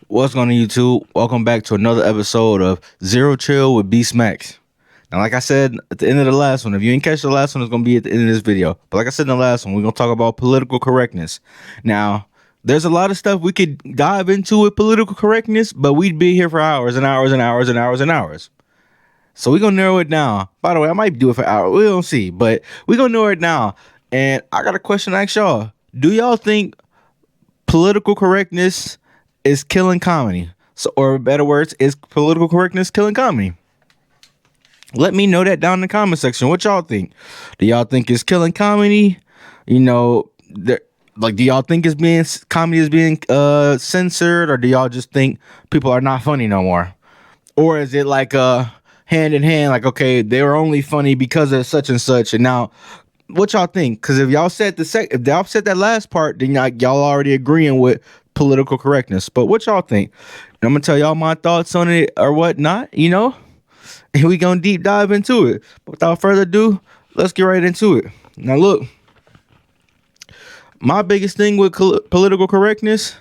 What's going on YouTube? Welcome back to another episode of Zero Chill with BeastMax. Now, like I said at the end of the last one, if you didn't catch the last one, it's going to be at the end of this video. But like I said in the last one, we're going to talk about political correctness. Now, there's a lot of stuff we could dive into with political correctness, but we'd be here for hours and hours and hours and hours and hours. So we're going to narrow it down. By the way, I might do it for hours. We don't see, but we're going to narrow it down. And I got a question to ask y'all. Do y'all think political correctness is killing comedy? So, or better words, is political correctness killing comedy? Let me know that down in the comment section. What y'all think? Do y'all think it's killing comedy? You know, do y'all think comedy is being censored, or do y'all just think people are not funny no more? Or is it like hand in hand? Like, okay, they were only funny because of such and such, and now what y'all think? Because if y'all said if y'all said that last part, then y'all already agreeing with political correctness. But what y'all think? And I'm gonna tell y'all my thoughts on it or whatnot, and we gonna deep dive into it. But without further ado, let's get right into it. Now look, my biggest thing with political correctness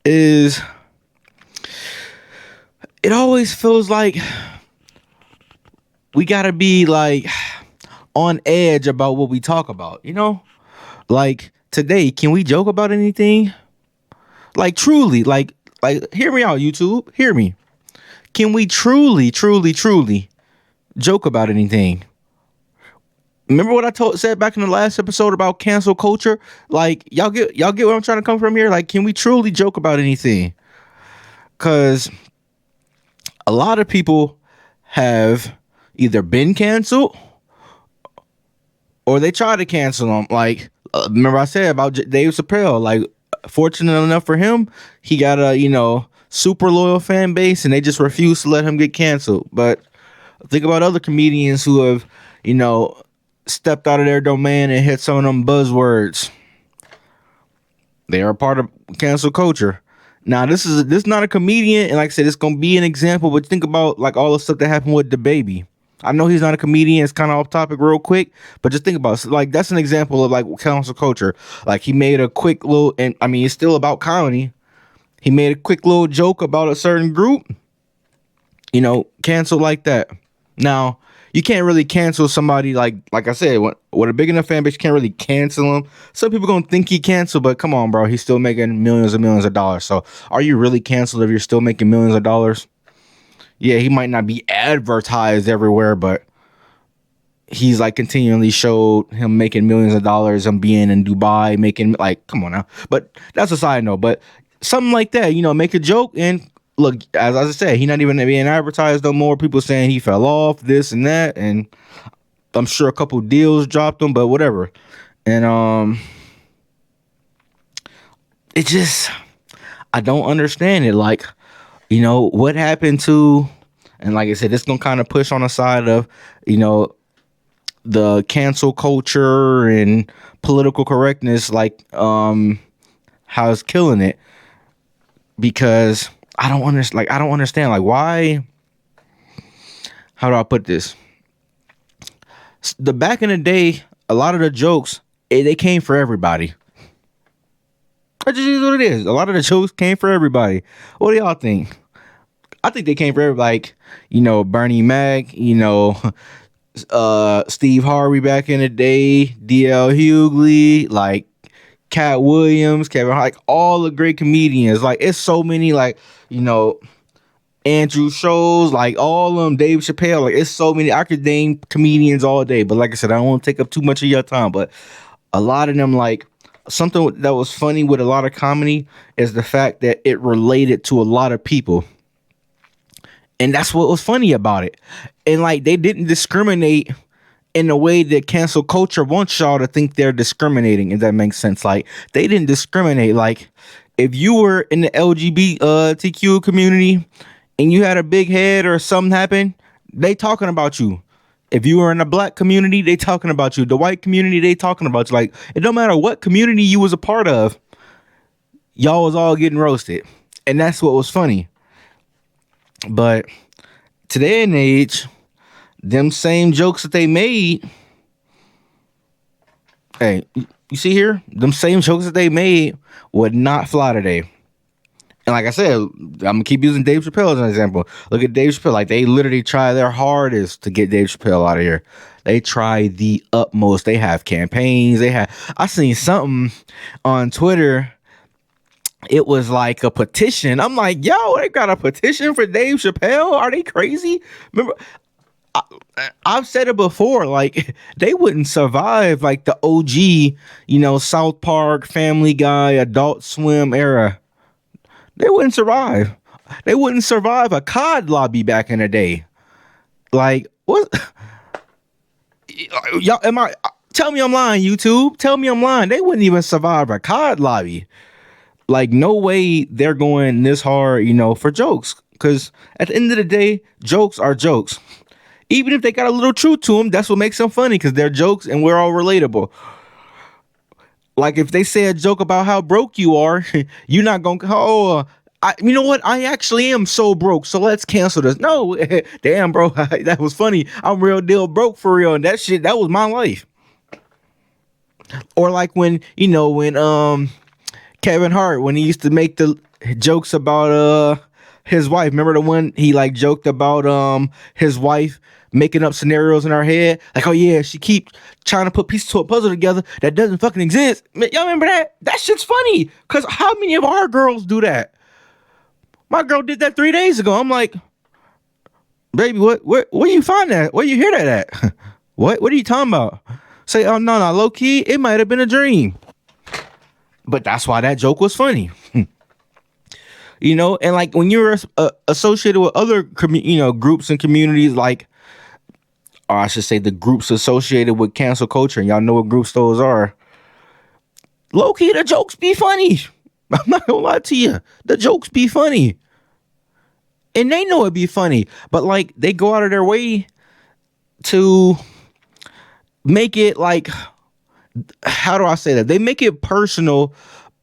is it always feels like we gotta be like on edge about what we talk about, like today, can we joke about anything? Like truly, like hear me out, YouTube, hear me. Can we truly joke about anything? Remember what I said back in the last episode about cancel culture? Like y'all get where I'm trying to come from here? Like, can we truly joke about anything? Cause a lot of people have either been canceled or they try to cancel them. Like, remember I said about Dave Chappelle, like, fortunate enough for him, he got a, super loyal fan base, and they just refuse to let him get canceled. But think about other comedians who have, stepped out of their domain and hit some of them buzzwords. They are a part of cancel culture. Now, this is not a comedian, and like I said, it's gonna be an example, but think about like all the stuff that happened with DaBaby. I know he's not a comedian, it's kind of off topic real quick, but just think about it. Like, that's an example of like cancel culture. Like, he made a quick little, and I mean, it's still about comedy. He made a quick little joke about a certain group, cancel like that. Now, you can't really cancel somebody like I said, with a big enough fan base, you can't really cancel him. Some people gonna think he canceled, but come on, bro, he's still making millions and millions of dollars. So are you really canceled if you're still making millions of dollars? Yeah, he might not be advertised everywhere, but he's like continually showed him making millions of dollars and being in Dubai, making, like, come on now. But that's a side note. But something like that, make a joke, and look, as I said, he not even being advertised no more. People saying he fell off, this and that, and I'm sure a couple deals dropped him, but whatever. And it just, I don't understand it. Like, what happened to, and like I said, it's gonna kind of push on the side of, the cancel culture and political correctness, like how it's killing it. Because I don't understand, like, why, how do I put this? The back in the day, a lot of the jokes, they came for everybody. That just is what it is. A lot of the jokes came for everybody. What do y'all think? I think they came for everybody. Like, Bernie Mac, Steve Harvey back in the day, D.L. Hughley, like Cat Williams, Kevin Hart, like all the great comedians. Like, it's so many, like, Andrew Schulz, like all of them, Dave Chappelle, like it's so many. I could name comedians all day, but like I said, I don't want to take up too much of your time. But a lot of them, like, something that was funny with a lot of comedy is the fact that it related to a lot of people. And that's what was funny about it. And like, they didn't discriminate in the way that cancel culture wants y'all to think they're discriminating, if that makes sense. Like, they didn't discriminate. Like, if you were in the LGBTQ community and you had a big head or something happened, they talking about you. If you were in the black community, they talking about you. The white community, they talking about you. Like, it don't matter what community you was a part of, y'all was all getting roasted. And that's what was funny. But today and age, them same jokes that they made, hey, you see here, them same jokes that they made would not fly today. And like I said, I'm gonna keep using Dave Chappelle as an example. Look at Dave Chappelle. Like they literally try their hardest to get Dave Chappelle out of here. They try the utmost. They have campaigns. They have. I seen something on Twitter. It was like a petition. I'm like, yo, they got a petition for Dave Chappelle. Are they crazy? Remember, I, I've said it before. Like they wouldn't survive like the OG, South Park, Family Guy, Adult Swim era. They wouldn't survive. They wouldn't survive a COD lobby back in the day. Like what? Y'all, am I? Tell me I'm lying, YouTube. Tell me I'm lying. They wouldn't even survive a COD lobby. Like no way they're going this hard, for jokes. Because at the end of the day, jokes are jokes. Even if they got a little truth to them, that's what makes them funny. Because they're jokes and we're all relatable. Like if they say a joke about how broke you are, you're not gonna. Oh, you know what? I actually am so broke. So let's cancel this. No, damn, bro, that was funny. I'm real deal broke for real, and that was my life. Or like when Kevin Hart when he used to make the jokes about his wife. Remember the one he like joked about his wife making up scenarios in her head, like, oh yeah, she keep trying to put pieces to a puzzle together that doesn't fucking exist. Y'all remember that? That shit's funny. Cause how many of our girls do that? My girl did that 3 days ago. I'm like, baby, where you find that? Where you hear that at? What are you talking about? Say, oh no, low key, it might have been a dream. But that's why that joke was funny. And like when you're associated with other groups and communities, like, or I should say the groups associated with cancel culture, and y'all know what groups those are. Low key, the jokes be funny. I'm not gonna lie to you. The jokes be funny. And they know it be funny. But like they go out of their way to make it like, how do I say that? They make it personal,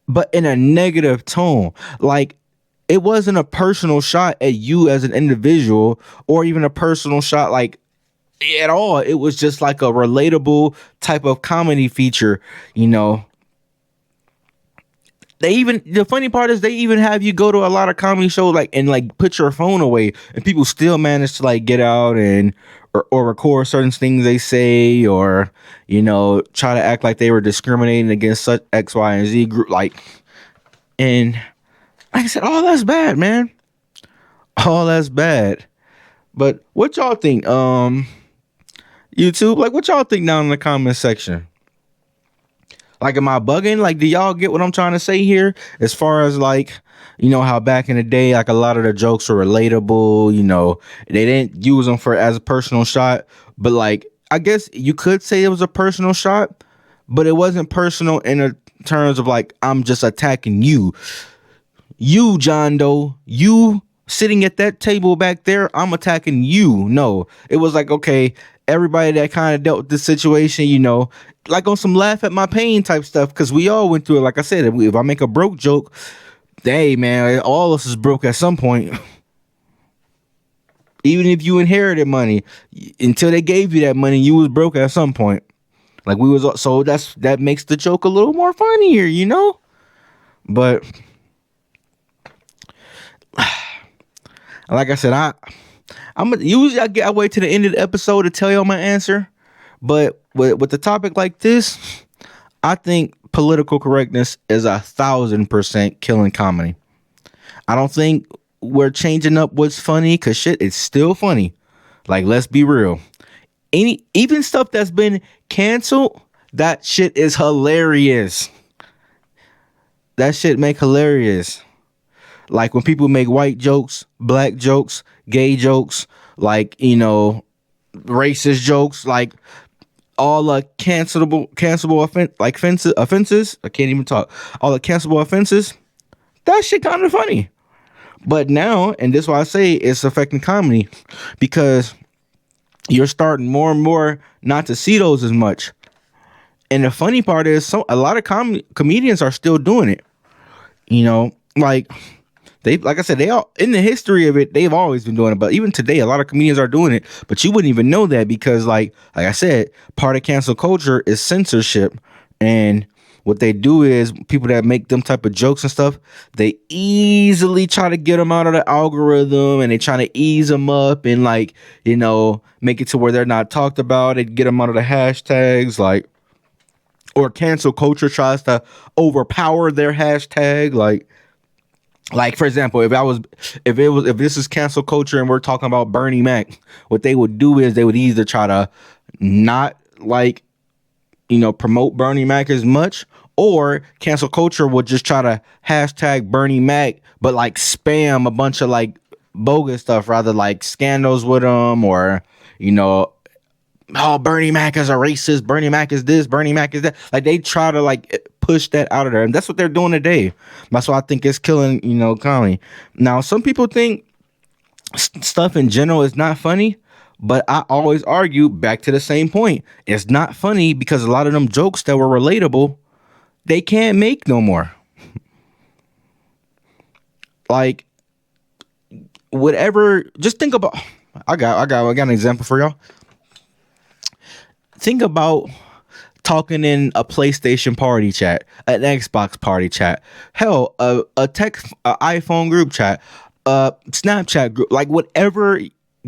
but in a negative tone. Like it wasn't a personal shot at you as an individual, or even a personal shot like at all. It was just like a relatable type of comedy feature. The funny part is they even have you go to a lot of comedy shows like and like put your phone away, and people still manage to like get out and or record certain things they say, or try to act like they were discriminating against such X, Y, and Z group. And like I said, all that's bad, man. All that's bad. But what y'all think? YouTube, like what y'all think down in the comment section? Like, am I bugging? Like, do y'all get what I'm trying to say here? As far as like, how back in the day, like a lot of the jokes were relatable. They didn't use them as a personal shot, but like, I guess you could say it was a personal shot, but it wasn't personal in terms of like, I'm just attacking you, John Doe, you sitting at that table back there. I'm attacking you. No, it was like, okay, everybody that kind of dealt with the situation, like on some laugh at my pain type stuff, because we all went through it. Like I said, if I make a broke joke, hey man, all of us is broke at some point. Even if you inherited money, until they gave you that money, you was broke at some point. Like we was, so that makes the joke a little more funnier, But like I said, I'm usually I wait to the end of the episode to tell y'all my answer, but with the topic like this, I think political correctness is 1,000% killing comedy. I don't think we're changing up what's funny, because shit, it's still funny. Like, let's be real. Even stuff that's been canceled, that shit is hilarious. That shit make hilarious. Like when people make white jokes, black jokes, gay jokes, like, racist jokes, like all the cancelable offenses. I can't even talk. All the cancelable offenses. That shit kind of funny. But now, and this is why I say it's affecting comedy, because you're starting more and more not to see those as much. And the funny part is, a lot of comedians are still doing it. Like I said, they all in the history of it, they've always been doing it. But even today, a lot of comedians are doing it. But you wouldn't even know that, because like I said, part of cancel culture is censorship. And what they do is people that make them type of jokes and stuff, they easily try to get them out of the algorithm, and they try to ease them up and like, make it to where they're not talked about and get them out of the hashtags, like, or cancel culture tries to overpower their hashtag, like for example, if this is cancel culture and we're talking about Bernie Mac, what they would do is they would either try to not like, promote Bernie Mac as much, or cancel culture would just try to hashtag Bernie Mac, but like spam a bunch of like bogus stuff, rather like scandals with them, or, oh, Bernie Mac is a racist, Bernie Mac is this, Bernie Mac is that. Like they try to like push that out of there. And that's what they're doing today. That's why I think it's killing, comedy. Now, some people think stuff in general is not funny, but I always argue back to the same point. It's not funny because a lot of them jokes that were relatable, they can't make no more. Like whatever, just think about, I got an example for y'all. Think about talking in a PlayStation party chat, an Xbox party chat, hell, a iPhone group chat, a Snapchat group, like whatever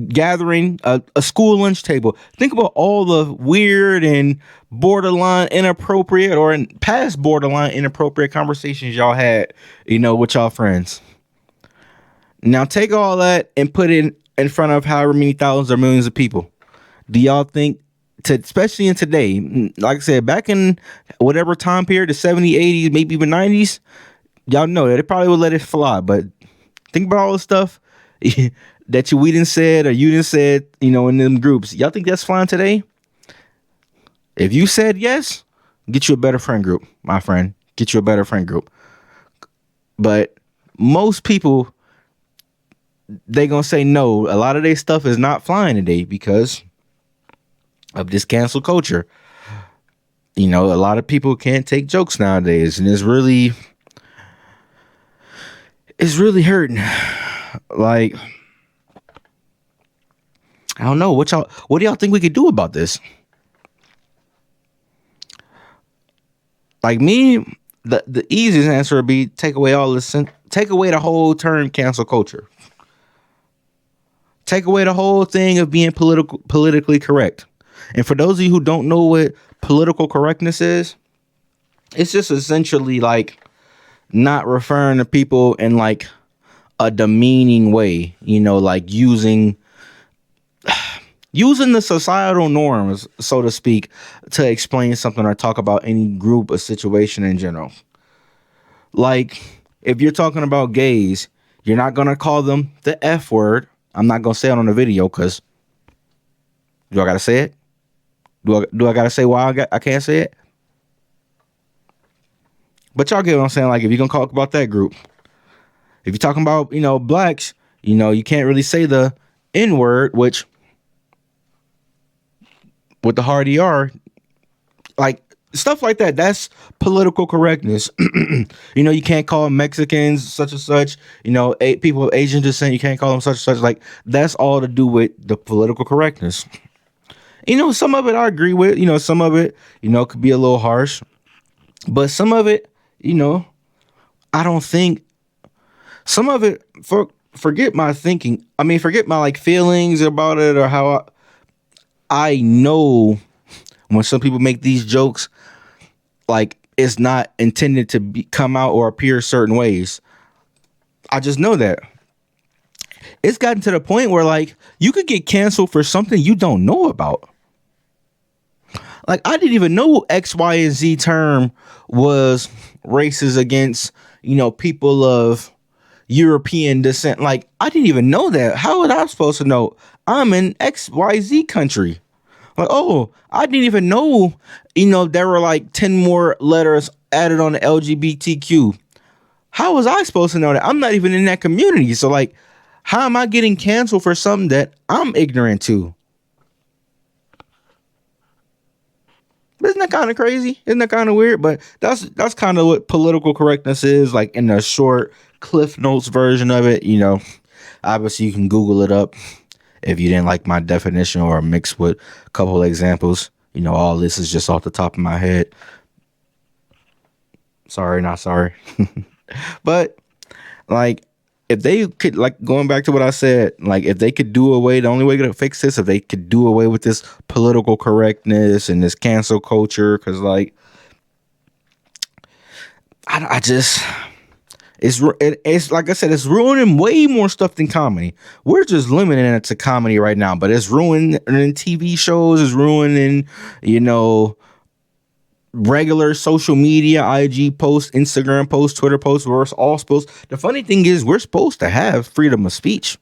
gathering, a school lunch table. Think about all the weird and borderline inappropriate or past borderline inappropriate conversations y'all had, with y'all friends. Now take all that and put it in front of however many thousands or millions of people. Do y'all think, especially in today, like I said, back in whatever time period, the 70s, 80s, maybe even 90s, y'all know that they probably would let it fly. But think about all the stuff that we didn't said or you didn't said, in them groups. Y'all think that's flying today? If you said yes, get you a better friend group, my friend. Get you a better friend group. But most people, they gonna say no. A lot of their stuff is not flying today because of this cancel culture. A lot of people can't take jokes nowadays, and it's really hurting. Like, I don't know what do y'all think we could do about this? Like me, the easiest answer would be take away the whole term cancel culture. Take away the whole thing of being politically correct. And for those of you who don't know what political correctness is, it's just essentially like not referring to people in like a demeaning way, like using the societal norms, so to speak, to explain something or talk about any group or situation in general. Like if you're talking about gays, you're not going to call them the F word. I'm not going to say it on the video because do I got to say it? Do I got to say why I can't say it? But y'all get what I'm saying? Like if you're going to talk about that group, if you're talking about, blacks, you can't really say the N word, which with the hard ER, like stuff like that, that's political correctness. You can't call Mexicans such and such, people of Asian descent, you can't call them such and such. Like that's all to do with the political correctness. Some of it I agree with, some of it, could be a little harsh, but some of it, I don't think some of it, forget my thinking. I mean, forget my like feelings about it or how I know when some people make these jokes, like it's not intended to come out or appear certain ways. I just know that. It's gotten to the point where like you could get canceled for something you don't know about. Like I didn't even know X, Y, and Z term was racist against, people of European descent. Like I didn't even know that. How was I supposed to know? I'm in XYZ country. Like, oh, I didn't even know, there were like 10 more letters added on the LGBTQ. How was I supposed to know that? I'm not even in that community. So like, how am I getting canceled for something that I'm ignorant to? Isn't that kind of crazy? Isn't that kind of weird? But that's kind of what political correctness is, like in a short Cliff Notes version of it. Obviously you can Google it up if you didn't like my definition or mix with a couple of examples. All this is just off the top of my head. Sorry, not sorry. But like, if they could, like, going back to what I said, like, if they could do away, the only way to fix this, if they could do away with this political correctness and this cancel culture, because like, I just, it's like I said, it's ruining way more stuff than comedy. We're just limiting it to comedy right now, but it's ruining TV shows, it's ruining, you know, regular social media, IG posts, Instagram posts, Twitter posts. We're all supposed. The funny thing is, we're supposed to have freedom of speech,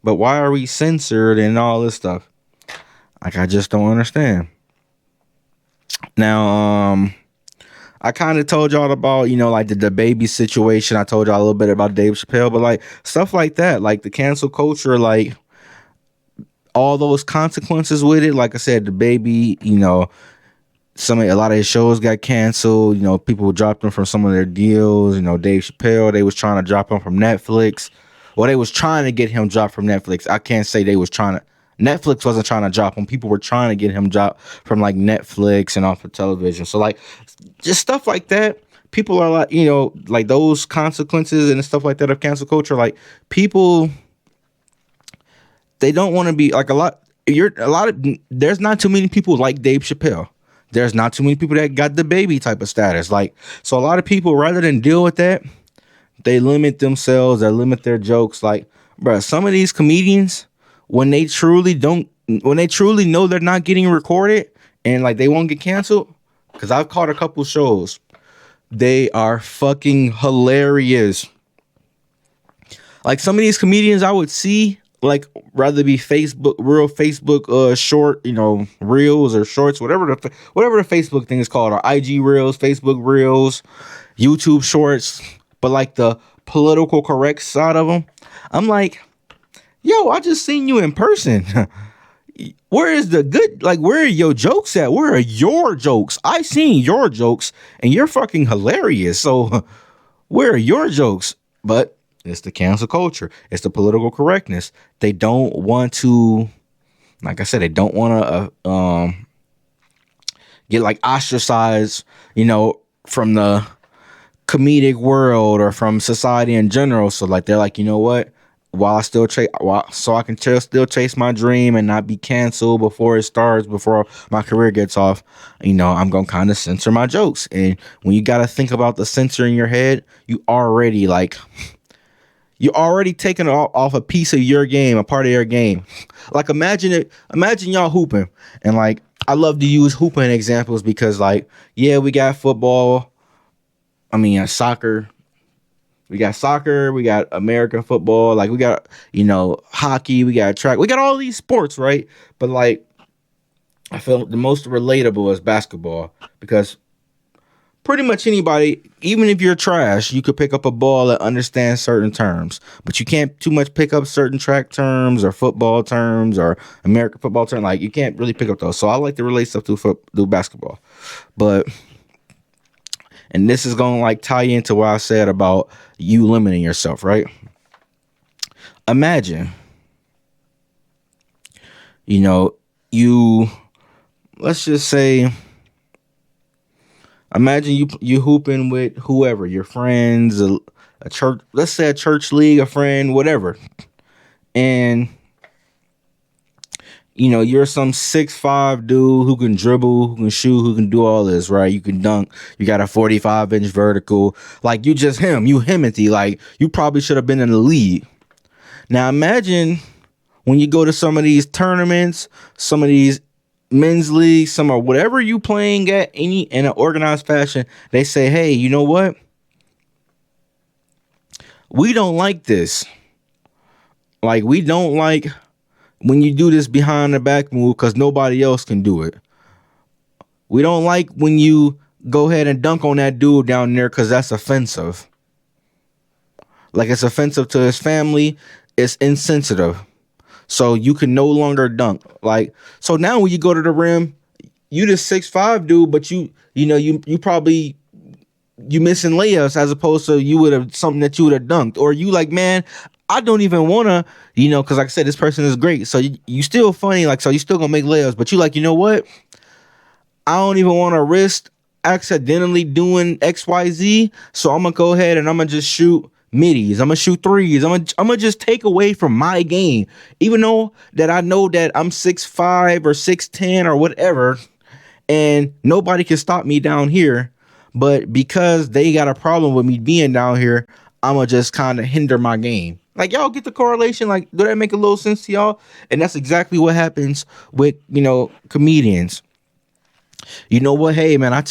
but why are we censored and all this stuff? Like, I just don't understand. Now, I kind of told y'all about, you know, like the baby situation. I told y'all a little bit about Dave Chappelle, but like stuff like that, like the cancel culture, like all those consequences with it. Like I said, the baby, you know, a lot of his shows got canceled. You know, people dropped him from some of their deals. You know, Dave Chappelle, they was trying to drop him from Netflix. Well, they was trying to get him dropped from Netflix. I can't say they was trying to. Netflix wasn't trying to drop him. People were trying to get him dropped from like Netflix and off of television. So like, just stuff like that. People are like, you know, like those consequences and stuff like that of cancel culture. Like, people, they don't want to be like there's not too many people like Dave Chappelle. There's not too many people that got the baby type of status. Like, so a lot of people, rather than deal with that, they limit themselves, they limit their jokes. Like, bruh, some of these comedians, when they truly know they're not getting recorded and like they won't get canceled, because I've caught a couple shows, they are fucking hilarious. Like, some of these comedians I would see, like, rather be real Facebook short, you know, reels or shorts, whatever the Facebook thing is called, or IG reels, Facebook reels, YouTube shorts, but like the political correct side of them, I'm like, yo, I just seen you in person. Where is the good, like, where are your jokes at? Where are your jokes? I seen your jokes and you're fucking hilarious. So where are your jokes? But it's the cancel culture. It's the political correctness. They don't want to, like I said, they don't want to get like ostracized, you know, from the comedic world or from society in general. So like, they're like, you know what? So I can still chase my dream and not be canceled before it starts, before my career gets off, you know, I'm gonna kind of censor my jokes. And when you got to think about the censor in your head, you're already taking off a piece of your game, a part of your game. Like, imagine y'all hooping, and like, I love to use hooping examples because, like, yeah, we got football. I mean, soccer. We got soccer, we got American football, like we got, you know, hockey, we got track, we got all these sports, right? But like, I feel the most relatable is basketball, because pretty much anybody, even if you're trash, you could pick up a ball that understands certain terms, but you can't too much pick up certain track terms or football terms or American football terms. Like, you can't really pick up those. So I like to relate stuff to basketball, but. And this is going to like tie into what I said about you limiting yourself, right? Imagine, you know, let's just say, imagine you hooping with whoever, your friends, a church, let's say a church league, a friend, whatever. And, you know, you're some 6'5" dude who can dribble, who can shoot, who can do all this, right? You can dunk. You got a 45-inch vertical. Like, you Himothy. Like, you probably should have been in the league. Now, imagine when you go to some of these tournaments, some of these men's leagues, some or whatever you playing at in an organized fashion, they say, hey, you know what? We don't like this. Like, we don't like when you do this behind the back move because nobody else can do it. We don't like when you go ahead and dunk on that dude down there because that's offensive. Like, it's offensive to his family. It's insensitive. So you can no longer dunk. Like, so now when you go to the rim, you the 6'5" dude, but you probably you missing layups as opposed to you would have something that you would have dunked. Or you like, man, I don't even want to, you know, because like I said, this person is great. So you still funny, like, so you still gonna make layups, but you like, you know what? I don't even want to risk accidentally doing XYZ. So I'm gonna go ahead and I'm gonna just shoot middies. I'm gonna shoot threes. I'm gonna just take away from my game. Even though that I know that I'm 6'5" or 6'10" or whatever, and nobody can stop me down here. But because they got a problem with me being down here, I'm gonna just kind of hinder my game. Like, y'all get the correlation? Like, do that make a little sense to y'all? And that's exactly what happens with, comedians. You know what? Hey, man, I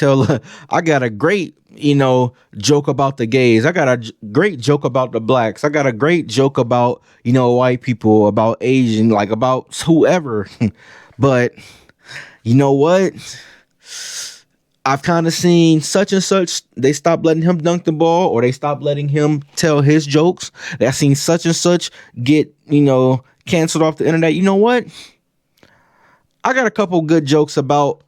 got a great, joke about the gays. I got a great joke about the blacks. I got a great joke about, white people, about Asian, like about whoever. But you know what? I've kind of seen such and such. They stopped letting him dunk the ball, or they stopped letting him tell his jokes. I've seen such and such get, canceled off the internet. You know what? I got a couple good jokes about,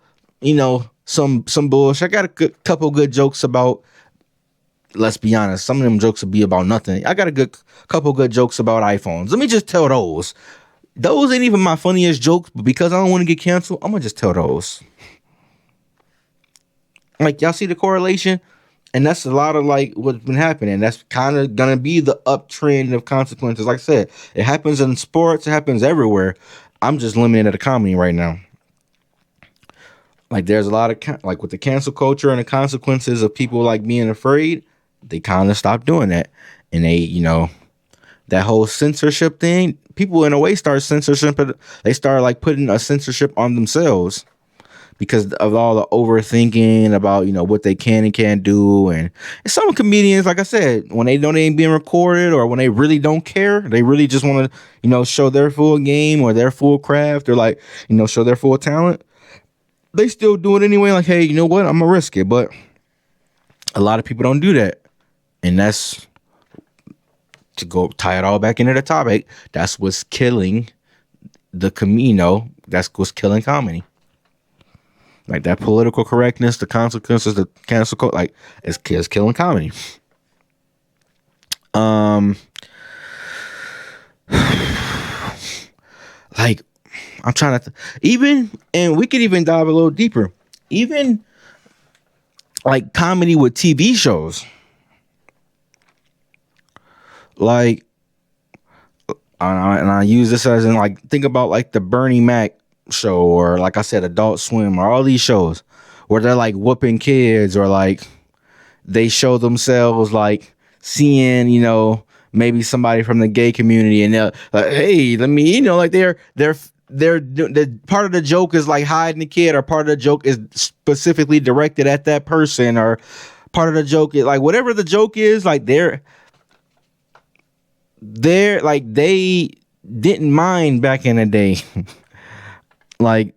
some bullshit. I got a couple good jokes about. Let's be honest. Some of them jokes would be about nothing. I got a couple good jokes about iPhones. Let me just tell those. Those ain't even my funniest jokes, but because I don't want to get canceled, I'm gonna just tell those. Like, y'all see the correlation? And that's a lot of like what's been happening. That's kind of gonna be the uptrend of consequences. Like I said, it happens in sports, it happens everywhere. I'm just limited to the comedy right now. Like, there's a lot of like with the cancel culture and the consequences of people like being afraid, they kind of stopped doing that. And they, that whole censorship thing, people in a way start censorship. They start like putting a censorship on themselves because of all the overthinking about, what they can and can't do. And some comedians, like I said, when they know they ain't being recorded, or when they really don't care, they really just want to, show their full game or their full craft, or like, show their full talent. They still do it anyway. Like, hey, you know what? I'm gonna risk it. But a lot of people don't do that. And that's, to go tie it all back into the topic, that's what's killing the that's what's killing comedy. Like, that political correctness, the consequences, the cancel code, like, it's killing comedy. Like, I'm trying to even, and we could even dive a little deeper. Even like comedy with TV shows. Like, and I use this as in, like, think about like the Bernie Mac show, or like I said, Adult Swim, or all these shows where they're like whooping kids, or like they show themselves like seeing, maybe somebody from the gay community, and they're like, hey, let me, like the part of the joke is like hiding the kid, or part of the joke is specifically directed at that person, or part of the joke is like whatever the joke is, like they're like, they didn't mind back in the day. Like,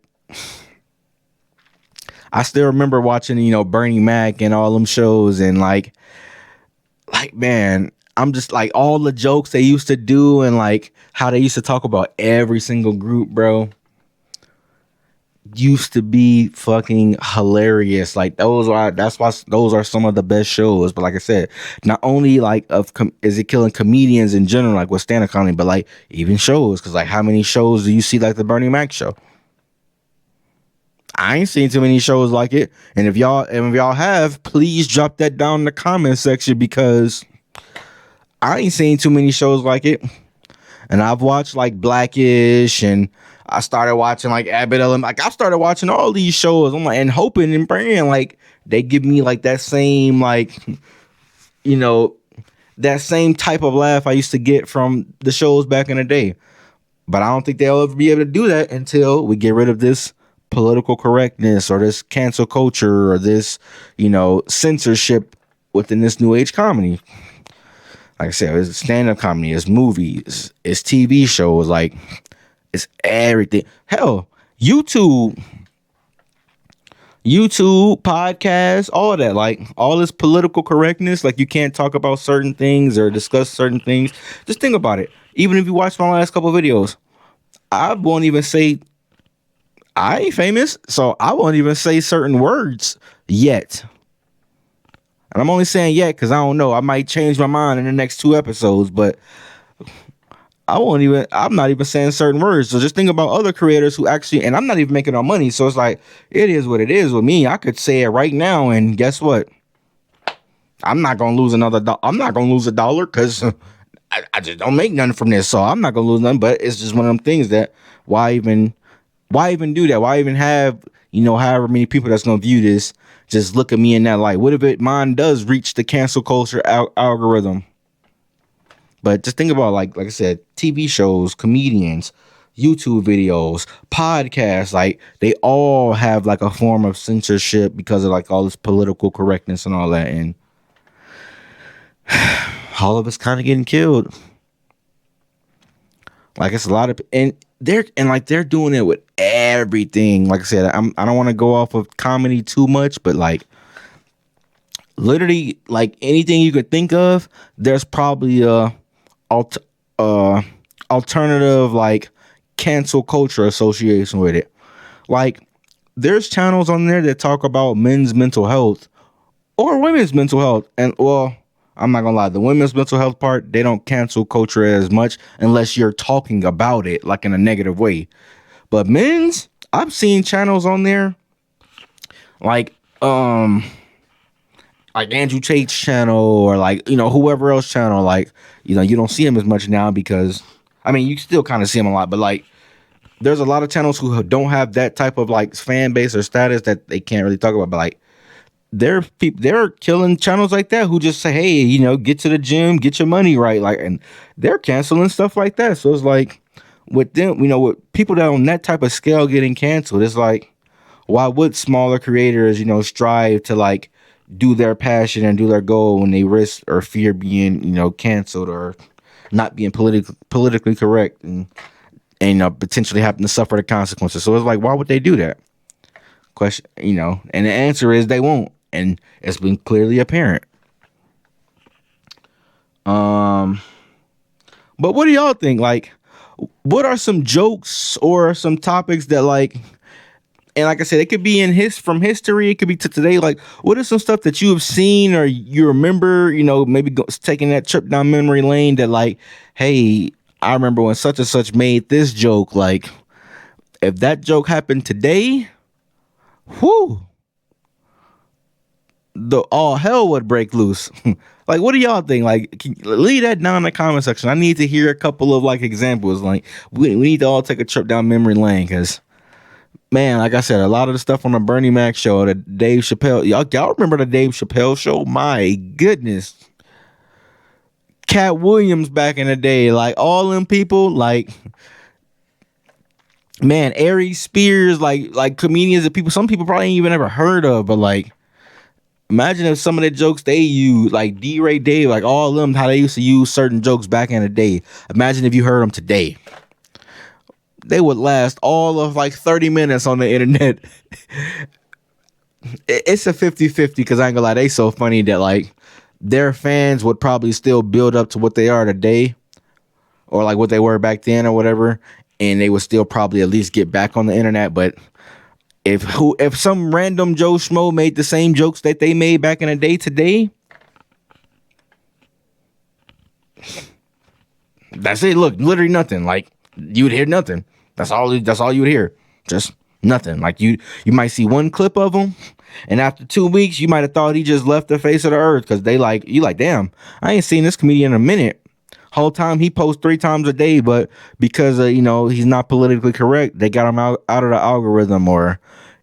I still remember watching, Bernie Mac and all them shows, and like man, I'm just like, all the jokes they used to do, and like how they used to talk about every single group, bro, used to be fucking hilarious. Like, that's why those are some of the best shows. But like I said, not only like is it killing comedians in general, like with stand-up comedy, but like even shows. Because like, how many shows do you see like the Bernie Mac show? I ain't seen too many shows like it. And if y'all have, please drop that down in the comment section, because I ain't seen too many shows like it. And I've watched like Blackish, and I started watching like Abbott Elementary. Like, I started watching all these shows. I'm like, and hoping and praying like they give me like that same, like, that same type of laugh I used to get from the shows back in the day. But I don't think they'll ever be able to do that until we get rid of this political correctness, or this cancel culture, or this, censorship within this new age comedy. Like I said, it's stand-up comedy, it's movies, it's TV shows, like, it's everything. Hell, YouTube, podcasts, all that, like, all this political correctness, like, you can't talk about certain things or discuss certain things. Just think about it. Even if you watch my last couple videos, I won't even say, I ain't famous, so I won't even say certain words yet. And I'm only saying yet because I don't know. I might change my mind in the next 2 episodes, but I'm not even saying certain words. So just think about other creators who actually, and I'm not even making no money. So it's like, it is what it is with me. I could say it right now, and guess what? I'm not gonna lose I'm not gonna lose $1 because I just don't make nothing from this. So I'm not gonna lose nothing. But it's just one of them things that why even why even do that? Why even have however many people that's gonna view this just look at me in that light? What if mine does reach the cancel culture algorithm? But just think about like I said, TV shows, comedians, YouTube videos, podcasts, like they all have like a form of censorship because of like all this political correctness and all that, and all of us kind of getting killed. Like it's a lot of they're doing it with everything. Like I said, I don't want to go off of comedy too much, but like literally like anything you could think of, there's probably a alt, uh alternative like cancel culture association with it. Like there's channels on there that talk about men's mental health or women's mental health, and well, I'm not gonna lie, the women's mental health part, they don't cancel culture as much unless you're talking about it like in a negative way. But men's, I've seen channels on there like like Andrew Tate's channel or like whoever else channel, like you don't see him as much now because I mean you still kind of see him a lot, but like there's a lot of channels who don't have that type of like fan base or status that they can't really talk about, but like they're killing channels like that who just say, hey, get to the gym, get your money right, like, and they're canceling stuff like that. So it's like with them, with people that on that type of scale getting canceled, it's like why would smaller creators strive to like do their passion and do their goal when they risk or fear being canceled or not being politically correct and potentially having to suffer the consequences? So it's like, why would they do that? Question, and the answer is they won't, and it's been clearly apparent. But what do y'all think? Like, what are some jokes or some topics that like, and like I said, it could be from history, it could be to today. Like, what is some stuff that you have seen or you remember? Maybe taking that trip down memory lane that like, hey, I remember when such and such made this joke. Like, if that joke happened today, whoo, the all hell would break loose. Like, what do y'all think? Like, leave that down in the comment section. I need to hear a couple of like examples. Like, we need to all take a trip down memory lane because, man, like I said, a lot of the stuff on the Bernie Mac show, the Dave Chappelle, y'all remember the Dave Chappelle show? My goodness. Cat Williams back in the day, like all them people, like, man, Aries Spears, like comedians that some people probably ain't even ever heard of, but like, imagine if some of the jokes they use, like D-Ray Dave, like all of them, how they used to use certain jokes back in the day. Imagine if you heard them today. They would last all of like 30 minutes on the internet. It's a 50-50 because I ain't gonna lie, they so funny that like their fans would probably still build up to what they are today or like what they were back then or whatever, and they would still probably at least get back on the internet. But if some random Joe Schmo made the same jokes that they made back in the day today, that's it. Look, literally nothing. Like, you would hear nothing. That's all you would hear. Just nothing. Like you might see one clip of him, and after 2 weeks, you might have thought he just left the face of the earth because you like, damn, I ain't seen this comedian in a minute. Whole time he posts 3 times a day, but because he's not politically correct, they got him out of the algorithm, or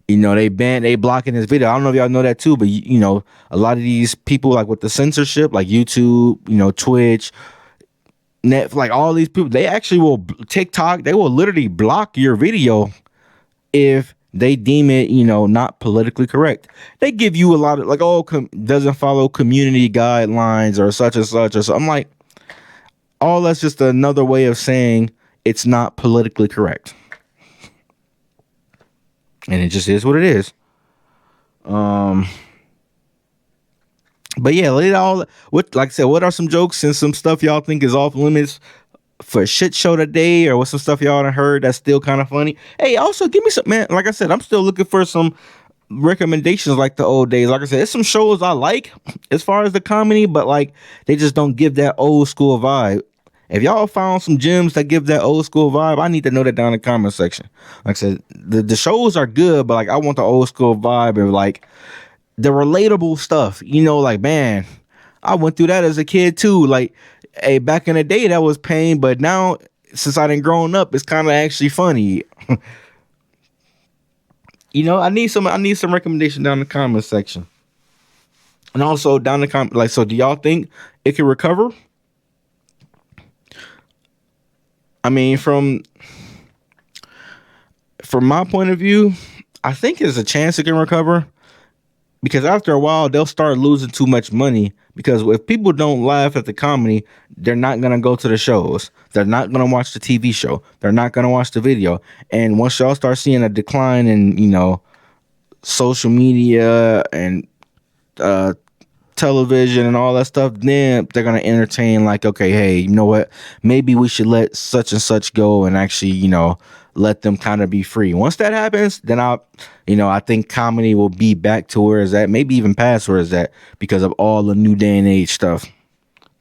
they blocking his video. I don't know if y'all know that too, but a lot of these people like with the censorship, like YouTube, Twitch, Netflix, like all these people, they actually will TikTok, they will literally block your video if they deem it, not politically correct. They give you a lot of like, doesn't follow community guidelines or such and such or so. I'm like, all that's just another way of saying it's not politically correct. And it just is what it is. But yeah, like I said, what are some jokes and some stuff y'all think is off limits for a shit show today, or what's some stuff y'all done heard that's still kind of funny? Hey, also give me some, man. Like I said, I'm still looking for some recommendations like the old days. Like I said, there's some shows I like as far as the comedy, but like they just don't give that old school vibe. If y'all found some gems that give that old school vibe, I need to know that down in the comment section. Like I said, the shows are good, but like I want the old school vibe of like the relatable stuff. Like man, I went through that as a kid too. Like, hey, back in the day that was pain, but now since I didn't grown up, it's kind of actually funny. I need some recommendation down in the comment section. And also down in the comment, like, so do y'all think it can recover? I mean, from my point of view, I think there's a chance it can recover because after a while they'll start losing too much money because if people don't laugh at the comedy, they're not going to go to the shows. They're not going to watch the TV show. They're not going to watch the video. And once y'all start seeing a decline in, social media and uh television and all that stuff, then they're gonna entertain like, okay, hey, you know what? Maybe we should let such and such go and actually, let them kind of be free. Once that happens, then I think comedy will be back to where it's at, maybe even past where it's at because of all the new day and age stuff,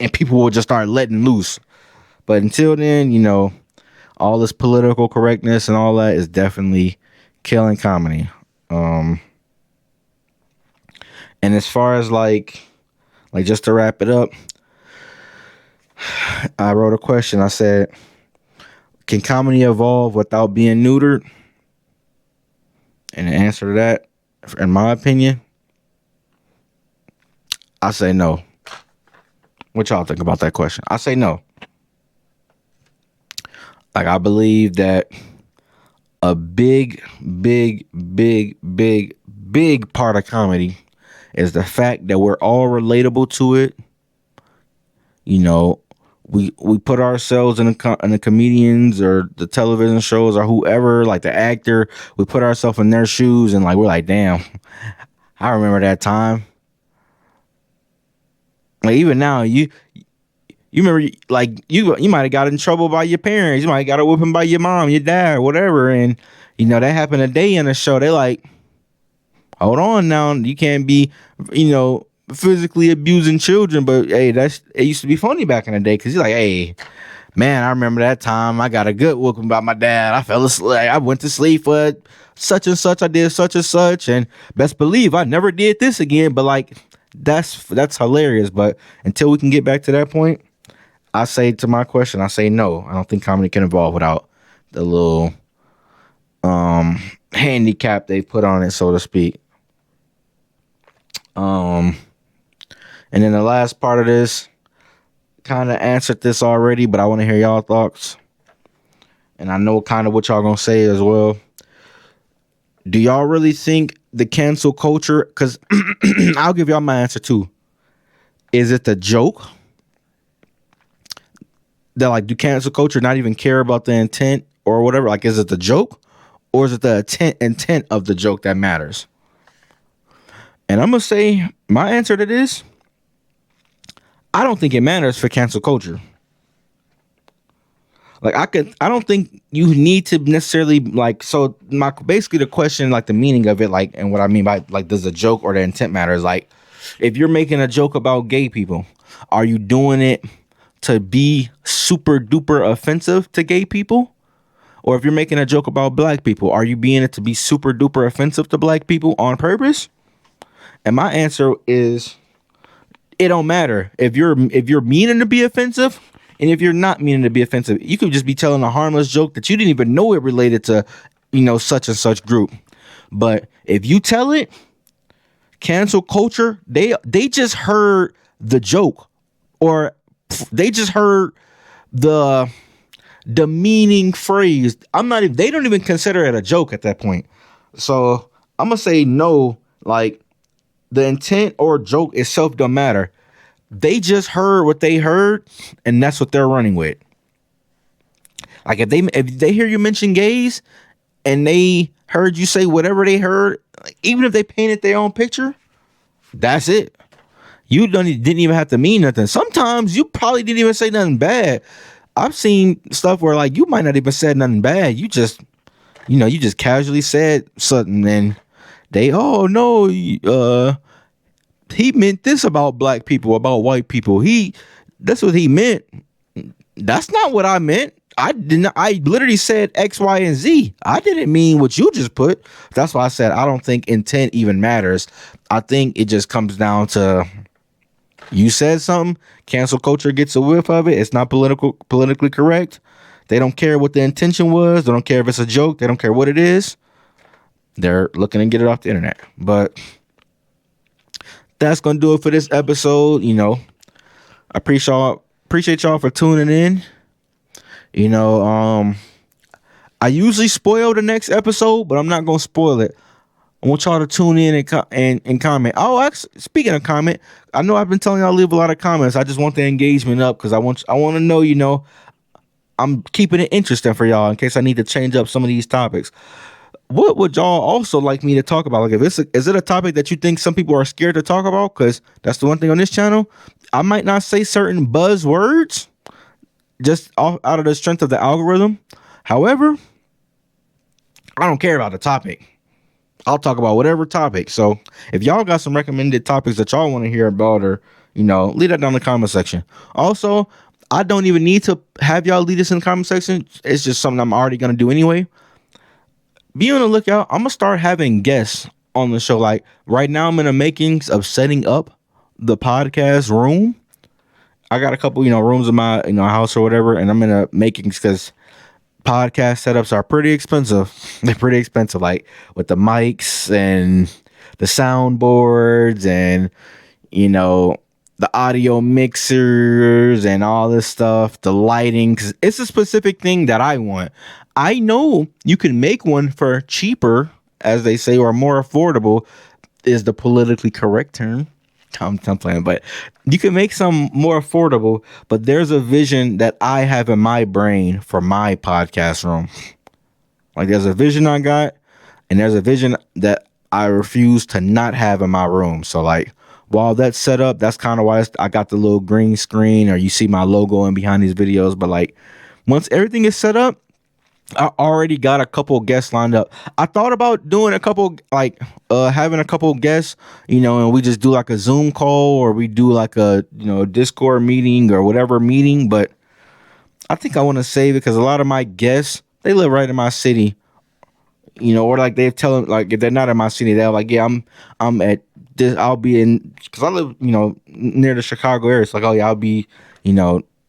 and people will just start letting loose. But until then, all this political correctness and all that is definitely killing comedy. And as far as like just to wrap it up, I wrote a question. I said, can comedy evolve without being neutered? And the answer to that, in my opinion, I say no. What y'all think about that question? I say no. Like, I believe that a big, big, big, big, big part of comedy is the fact that we're all relatable to it. We put ourselves in the comedians or the television shows or whoever, like the actor, we put ourselves in their shoes and like we're like, damn, I remember that time. Like even now, you remember like you might have got in trouble by your parents, you might have got a whooping by your mom, your dad, whatever, and that happened a day in the show. They like, hold on now, you can't be, physically abusing children, but hey, it used to be funny back in the day because you're like, hey, man, I remember that time I got a good whooping by my dad. I fell asleep. I went to sleep for such and such. I did such and such, and best believe I never did this again. But like, that's hilarious. But until we can get back to that point, I say to my question, I say no. I don't think comedy can evolve without the little handicap they put on it, so to speak. And then the last part of this kind of answered this already, but I want to hear y'all thoughts. And I know kind of what y'all gonna say as well. Do y'all really think the cancel culture, because I'll give y'all my answer too. Is it the joke? That like, do cancel culture not even care about the intent or whatever? Like, is it the joke? Or is it the intent of the joke that matters? And I'm gonna say my answer to this, I don't think it matters for cancel culture. Like I don't think you need to necessarily like, so basically the question, like the meaning of it, like, and what I mean by like, does the joke or the intent matter is like, if you're making a joke about gay people, are you doing it to be super duper offensive to gay people? Or if you're making a joke about black people, are you being it to be super duper offensive to black people on purpose? And my answer is, it don't matter if you're meaning to be offensive, and if you're not meaning to be offensive. You could just be telling a harmless joke that you didn't even know it related to, such and such group. But if you tell it, cancel culture, they just heard the joke, or they just heard the demeaning phrase. They don't even consider it a joke at that point. So I'm gonna say no. Like, the intent or joke itself don't matter. They just heard what they heard, and that's what they're running with. Like, if they hear you mention gays, and they heard you say whatever they heard, like, even if they painted their own picture, that's it. You didn't even have to mean nothing. Sometimes you probably didn't even say nothing bad. I've seen stuff where like you might not even said nothing bad. You just casually said something, and they, oh no, he meant this about black people, about white people. That's what he meant. That's not what I meant. I didn't. I literally said X, Y, and Z. I didn't mean what you just put. That's why I said I don't think intent even matters. I think it just comes down to you said something. Cancel culture gets a whiff of it. It's not politically correct. They don't care what the intention was. They don't care if it's a joke. They don't care what it is. They're looking to get it off the internet. But that's gonna do it for this episode. I appreciate y'all for tuning in. You know, I usually spoil the next episode, but I'm not gonna spoil it. I want y'all to tune in and comment. Oh, actually, speaking of comment, I know I've been telling y'all to leave a lot of comments. I just want the engagement up because I want to know. I'm keeping it interesting for y'all in case I need to change up some of these topics. What would y'all also like me to talk about? Like, is it a topic that you think some people are scared to talk about? Because that's the one thing on this channel. I might not say certain buzzwords just out of the strength of the algorithm. However, I don't care about the topic. I'll talk about whatever topic. So if y'all got some recommended topics that y'all want to hear about, or leave that down in the comment section. Also, I don't even need to have y'all lead us in the comment section. It's just something I'm already gonna do anyway. Be on the lookout. I'm gonna start having guests on the show. Like right now, I'm in the makings of setting up the podcast room. I got a couple, rooms in my house or whatever, and I'm in the makings because podcast setups are pretty expensive. They're pretty expensive, like with the mics and the soundboards and the audio mixers and all this stuff, the lighting. 'Cause it's a specific thing that I want. I know you can make one for cheaper, as they say, or more affordable is the politically correct term. I'm playing, but you can make some more affordable. But there's a vision that I have in my brain for my podcast room. Like there's a vision I got, and there's a vision that I refuse to not have in my room. So like while that's set up, that's kind of why I got the little green screen, or you see my logo in behind these videos. But like once everything is set up, I already got a couple guests lined up. I thought about doing a couple, like having a couple guests, and we just do like a Zoom call, or we do like a Discord meeting or whatever meeting. But I think I want to save it because a lot of my guests, they live right in my city, or like they tell them, like if they're not in my city, they're like, yeah, I'm at this, I'll be in, because I live near the Chicago area. It's like, oh yeah, I'll be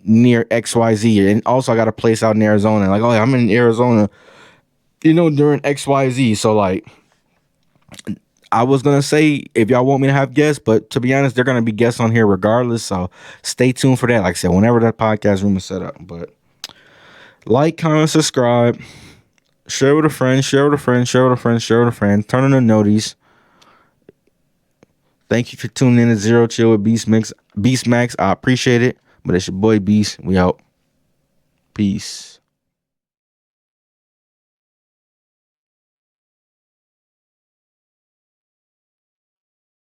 near XYZ, and also I got a place out in Arizona. Like, oh yeah, I'm in Arizona, during XYZ. So like, I was gonna say if y'all want me to have guests, but to be honest, they're gonna be guests on here regardless. So stay tuned for that. Like I said, whenever that podcast room is set up. But like, comment, subscribe, share with a friend, share with a friend, share with a friend, share with a friend. Turn on the noties. Thank you for tuning in to Zero Chill with BeastMax. I appreciate it. But it's your boy Beast. We out. Peace.